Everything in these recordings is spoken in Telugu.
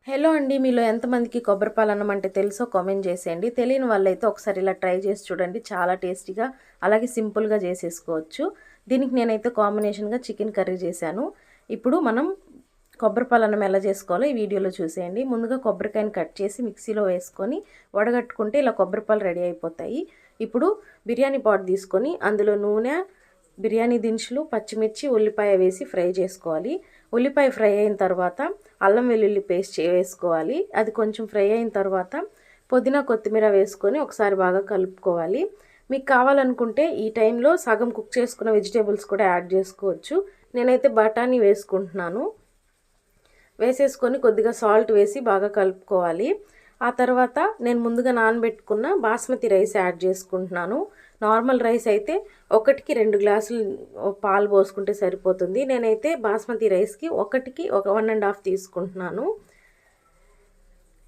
హలో అండి. మీలో ఎంతమందికి కొబ్బరి పాలన్నం అంటే తెలుసో కామెంట్ చేసేయండి. తెలియని వాళ్ళైతే ఒకసారి ఇలా ట్రై చేసి చూడండి. చాలా టేస్టీగా అలాగే సింపుల్గా చేసేసుకోవచ్చు. దీనికి నేనైతే కాంబినేషన్గా చికెన్ కర్రీ చేశాను. ఇప్పుడు మనం కొబ్బరి పాలన్నం ఎలా చేసుకోవాలో ఈ వీడియోలో చూసేయండి. ముందుగా కొబ్బరికాయని కట్ చేసి మిక్సీలో వేసుకొని వడగట్టుకుంటే ఇలా కొబ్బరి పాలు రెడీ అయిపోతాయి. ఇప్పుడు బిర్యానీ పాట్ తీసుకొని అందులో నూనె, బిర్యానీ దినుసులు, పచ్చిమిర్చి, ఉల్లిపాయ వేసి ఫ్రై చేసుకోవాలి. ఉల్లిపాయ ఫ్రై అయిన తర్వాత అల్లం వెల్లుల్లి పేస్ట్ వేసుకోవాలి. అది కొంచెం ఫ్రై అయిన తర్వాత పుదీనా, కొత్తిమీర వేసుకొని ఒకసారి బాగా కలుపుకోవాలి. మీకు కావాలనుకుంటే ఈ టైంలో సగం కుక్ చేసుకున్న వెజిటేబుల్స్ కూడా యాడ్ చేసుకోవచ్చు. నేనైతే బఠానీ వేసుకుంటున్నాను. వేసేసుకొని కొద్దిగా సాల్ట్ వేసి బాగా కలుపుకోవాలి. ఆ తర్వాత నేను ముందుగా నానబెట్టుకున్న బాస్మతి రైస్ యాడ్ చేసుకుంటున్నాను. నార్మల్ రైస్ అయితే 1కి 2 గ్లాసులు పాలు పోసుకుంటే సరిపోతుంది. నేనైతే బాస్మతి రైస్కి 1కి 1.5 తీసుకుంటున్నాను.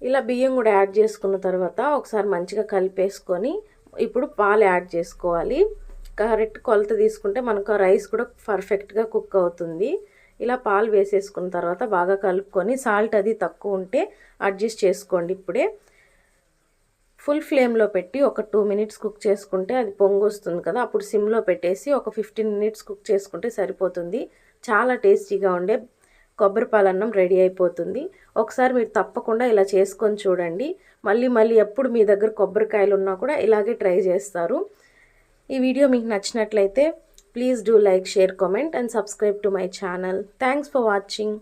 ఇలా బియ్యం కూడా యాడ్ చేసుకున్న తర్వాత ఒకసారి మంచిగా కలిపేసుకొని ఇప్పుడు పాలు యాడ్ చేసుకోవాలి. కరెక్ట్ కొలత తీసుకుంటే మనకు రైస్ కూడా పర్ఫెక్ట్గా కుక్ అవుతుంది. ఇలా పాలు వేసేసుకున్న తర్వాత బాగా కలుపుకొని సాల్ట్ అది తక్కువ ఉంటే అడ్జస్ట్ చేసుకోండి. ఇప్పుడే ఫుల్ ఫ్లేమ్లో పెట్టి ఒక 2 మినిట్స్ కుక్ చేసుకుంటే అది పొంగు వస్తుంది కదా, అప్పుడు సిమ్లో పెట్టేసి ఒక 15 మినిట్స్ కుక్ చేసుకుంటే సరిపోతుంది. చాలా టేస్టీగా ఉండే కొబ్బరి పాలన్నం రెడీ అయిపోతుంది. ఒకసారి మీరు తప్పకుండా ఇలా చేసుకొని చూడండి. మళ్ళీ ఎప్పుడు మీ దగ్గర కొబ్బరికాయలు ఉన్నా కూడా ఇలాగే ట్రై చేస్తారు. ఈ వీడియో మీకు నచ్చినట్లయితే please do like, share, comment and subscribe to my channel. Thanks for watching.